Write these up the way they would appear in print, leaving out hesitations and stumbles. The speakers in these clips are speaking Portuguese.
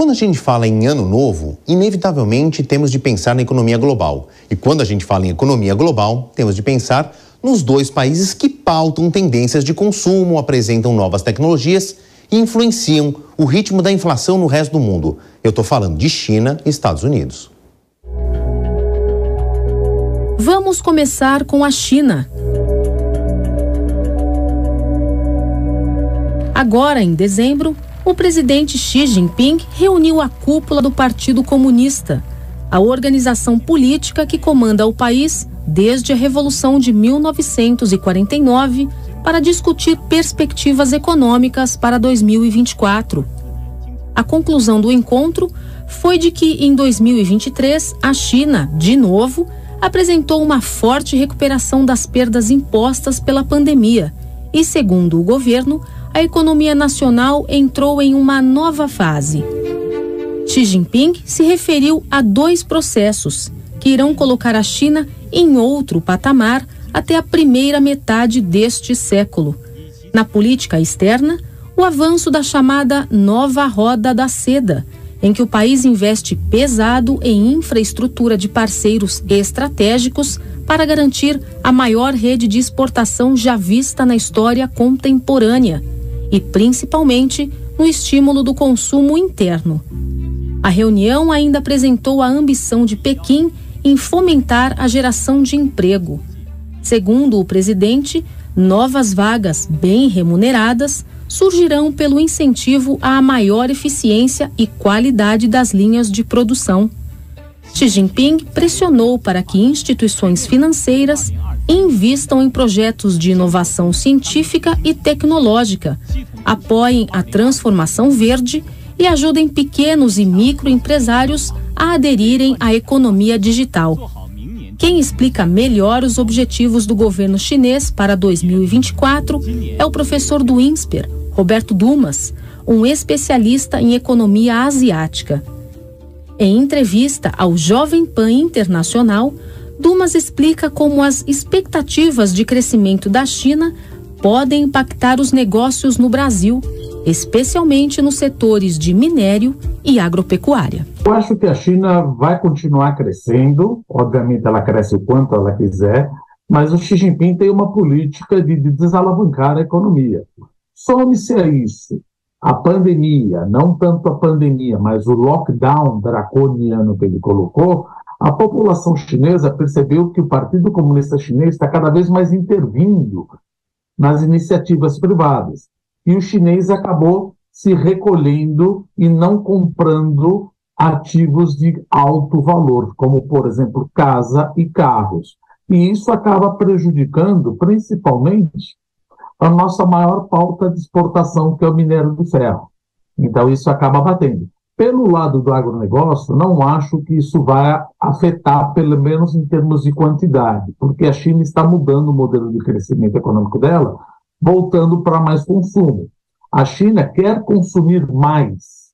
Quando a gente fala em ano novo, inevitavelmente temos de pensar na economia global. E quando a gente fala em economia global, temos de pensar nos dois países que pautam tendências de consumo, apresentam novas tecnologias e influenciam o ritmo da inflação no resto do mundo. Eu estou falando de China e Estados Unidos. Vamos começar com a China. Agora, em dezembro, o presidente Xi Jinping reuniu a cúpula do Partido Comunista, a organização política que comanda o país desde a Revolução de 1949, para discutir perspectivas econômicas para 2024. A conclusão do encontro foi de que, em 2023, a China, de novo, apresentou uma forte recuperação das perdas impostas pela pandemia e, segundo o governo, a economia nacional entrou em uma nova fase. Xi Jinping se referiu a dois processos que irão colocar a China em outro patamar até a primeira metade deste século. Na política externa, o avanço da chamada Nova Roda da Seda, em que o país investe pesado em infraestrutura de parceiros estratégicos para garantir a maior rede de exportação já vista na história contemporânea e, principalmente, no estímulo do consumo interno. A reunião ainda apresentou a ambição de Pequim em fomentar a geração de emprego. Segundo o presidente, novas vagas bem remuneradas surgirão pelo incentivo à maior eficiência e qualidade das linhas de produção. Xi Jinping pressionou para que instituições financeiras invistam em projetos de inovação científica e tecnológica, apoiem a transformação verde e ajudem pequenos e microempresários a aderirem à economia digital. Quem explica melhor os objetivos do governo chinês para 2024 é o professor do INSPER, Roberto Dumas, um especialista em economia asiática. Em entrevista ao Jovem Pan Internacional, Dumas explica como as expectativas de crescimento da China podem impactar os negócios no Brasil, especialmente nos setores de minério e agropecuária. Eu acho que a China vai continuar crescendo, obviamente ela cresce o quanto ela quiser, mas o Xi Jinping tem uma política de desalavancar a economia. Some-se a isso a pandemia, não tanto a pandemia, mas o lockdown draconiano que ele colocou, a população chinesa percebeu que o Partido Comunista Chinês está cada vez mais intervindo nas iniciativas privadas. E o chinês acabou se recolhendo e não comprando ativos de alto valor, como, por exemplo, casa e carros. E isso acaba prejudicando, principalmente, a nossa maior pauta de exportação, que é o minério de ferro. Então, isso acaba batendo. Pelo lado do agronegócio, não acho que isso vai afetar, pelo menos em termos de quantidade, porque a China está mudando o modelo de crescimento econômico dela, voltando para mais consumo. A China quer consumir mais,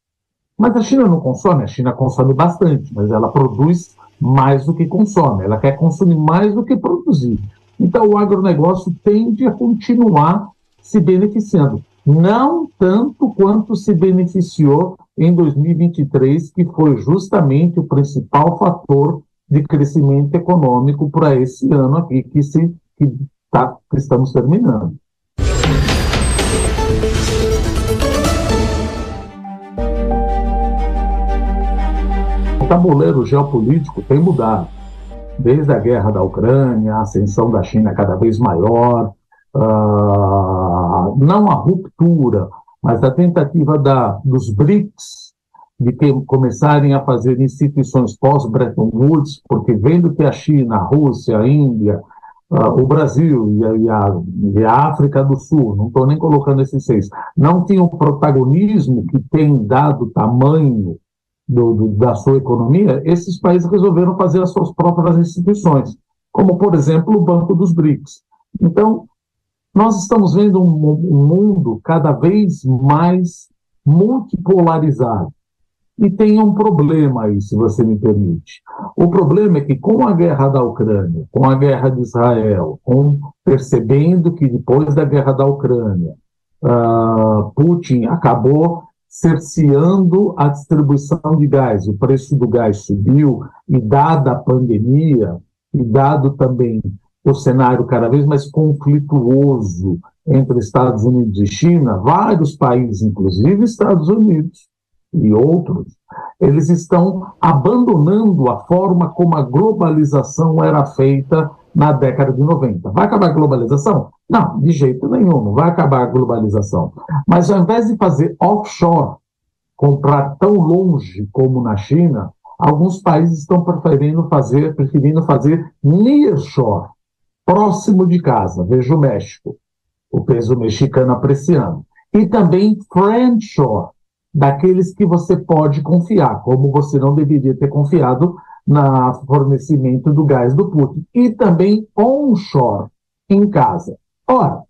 mas a China não consome, a China consome bastante, mas ela produz mais do que consome, ela quer consumir mais do que produzir. Então o agronegócio tende a continuar se beneficiando, não tanto quanto se beneficiou em 2023, que foi justamente o principal fator de crescimento econômico para esse ano aqui que estamos terminando. O tabuleiro geopolítico tem mudado. Desde a guerra da Ucrânia, a ascensão da China cada vez maior, não a ruptura, mas a tentativa dos BRICS de começarem a fazer instituições pós-Bretton Woods, porque vendo que a China, a Rússia, a Índia, o Brasil e a África do Sul, não estou nem colocando esses seis, não tinham o protagonismo que tem dado tamanho da sua economia, esses países resolveram fazer as suas próprias instituições, como, por exemplo, o Banco dos BRICS. Então, nós estamos vendo um mundo cada vez mais multipolarizado. E tem um problema aí, se você me permite. O problema é que com a guerra da Ucrânia, com a guerra de Israel, percebendo que depois da guerra da Ucrânia, Putin acabou cerceando a distribuição de gás. O preço do gás subiu e, dada a pandemia, e dado também o cenário cada vez mais conflituoso entre Estados Unidos e China, vários países, inclusive Estados Unidos e outros, eles estão abandonando a forma como a globalização era feita na década de 90. Vai acabar a globalização? Não, de jeito nenhum, não vai acabar a globalização. Mas ao invés de fazer offshore, comprar tão longe como na China, alguns países estão preferindo fazer nearshore, próximo de casa. Veja o México, o peso mexicano apreciando. E também friendshore, daqueles que você pode confiar, como você não deveria ter confiado no fornecimento do gás do Putin. E também onshore, em casa. Ora,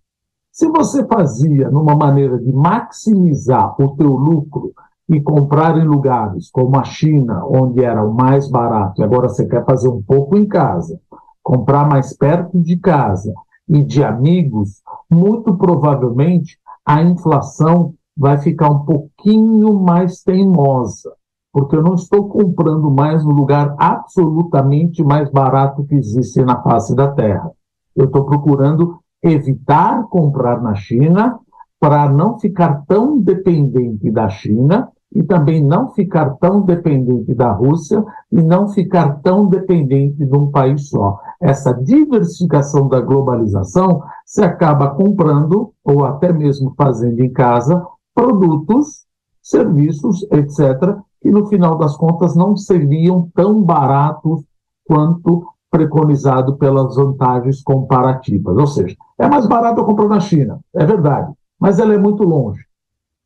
se você fazia numa maneira de maximizar o teu lucro e comprar em lugares como a China, onde era o mais barato, e agora você quer fazer um pouco em casa, comprar mais perto de casa e de amigos, muito provavelmente a inflação vai ficar um pouquinho mais teimosa, porque eu não estou comprando mais no lugar absolutamente mais barato que existe na face da Terra. Eu estou procurando evitar comprar na China para não ficar tão dependente da China e também não ficar tão dependente da Rússia e não ficar tão dependente de um país só. Essa diversificação da globalização se acaba comprando ou até mesmo fazendo em casa produtos, serviços, etc., que no final das contas não seriam tão baratos quanto preconizado pelas vantagens comparativas. Ou seja, é mais barato eu comprar na China, é verdade, mas ela é muito longe.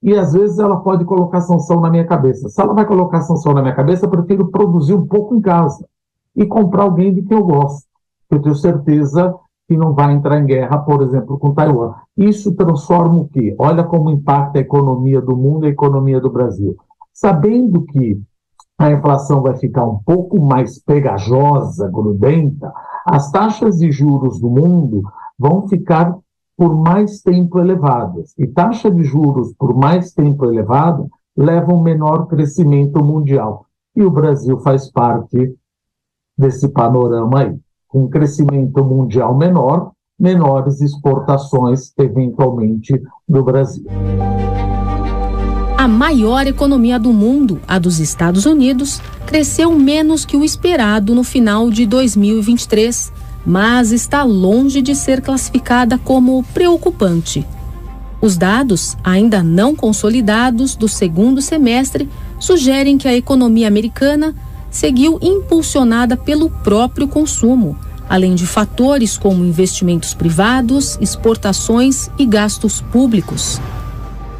E às vezes ela pode colocar sanção na minha cabeça. Se ela vai colocar sanção na minha cabeça, eu prefiro produzir um pouco em casa e comprar alguém de quem eu gosto. Eu tenho certeza que não vai entrar em guerra, por exemplo, com Taiwan. Isso transforma o quê? Olha como impacta a economia do mundo e a economia do Brasil. Sabendo que a inflação vai ficar um pouco mais pegajosa, grudenta, as taxas de juros do mundo vão ficar por mais tempo elevadas. E taxa de juros por mais tempo elevada leva um menor crescimento mundial. E o Brasil faz parte desse panorama aí. Com crescimento mundial menor, menores exportações, eventualmente, do Brasil. A maior economia do mundo, a dos Estados Unidos, cresceu menos que o esperado no final de 2023, mas está longe de ser classificada como preocupante. Os dados, ainda não consolidados do segundo semestre, sugerem que a economia americana seguiu impulsionada pelo próprio consumo, além de fatores como investimentos privados, exportações e gastos públicos.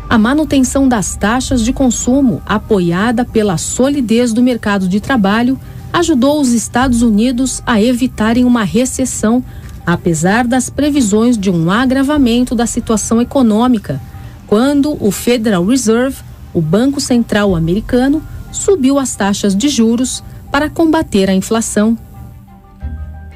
A manutenção das taxas de consumo, apoiada pela solidez do mercado de trabalho, ajudou os Estados Unidos a evitarem uma recessão, apesar das previsões de um agravamento da situação econômica, quando o Federal Reserve, o Banco Central americano, subiu as taxas de juros para combater a inflação.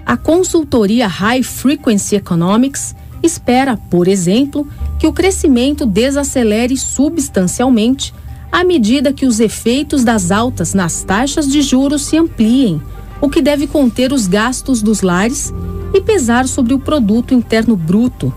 A consultoria High Frequency Economics espera, por exemplo, que o crescimento desacelere substancialmente à medida que os efeitos das altas nas taxas de juros se ampliem, o que deve conter os gastos dos lares e pesar sobre o produto interno bruto.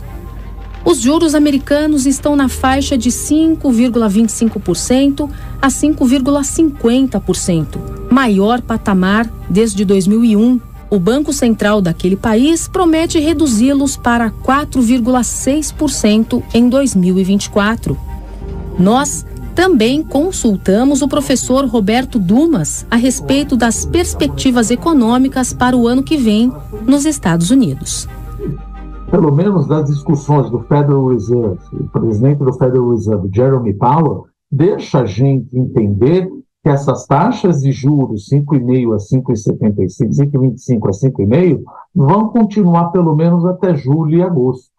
Os juros americanos estão na faixa de 5,25% a 5,50%, maior patamar desde 2001. O Banco Central daquele país promete reduzi-los para 4,6% em 2024. Nós também consultamos o professor Roberto Dumas a respeito das perspectivas econômicas para o ano que vem nos Estados Unidos. Pelo menos das discussões do Federal Reserve, o presidente do Federal Reserve, Jerome Powell, deixa a gente entender que essas taxas de juros 5,5% a 5,75%, 5,25% a 5,5% vão continuar pelo menos até julho e agosto.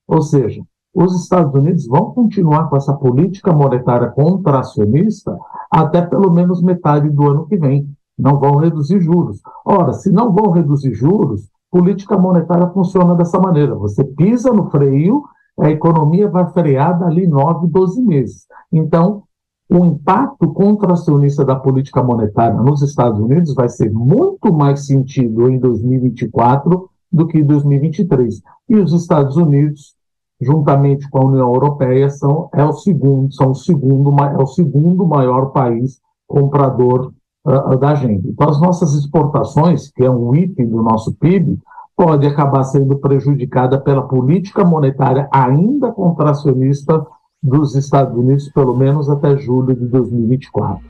Ou seja, os Estados Unidos vão continuar com essa política monetária contracionista até pelo menos metade do ano que vem. Não vão reduzir juros. Ora, se não vão reduzir juros, política monetária funciona dessa maneira. Você pisa no freio, a economia vai frear dali 9, 12 meses. Então, o impacto contracionista da política monetária nos Estados Unidos vai ser muito mais sentido em 2024 do que em 2023. E os Estados Unidos, juntamente com a União Europeia, são o segundo maior país comprador da gente. Então, as nossas exportações, que é um item do nosso PIB, pode acabar sendo prejudicada pela política monetária ainda contracionista dos Estados Unidos, pelo menos até julho de 2024.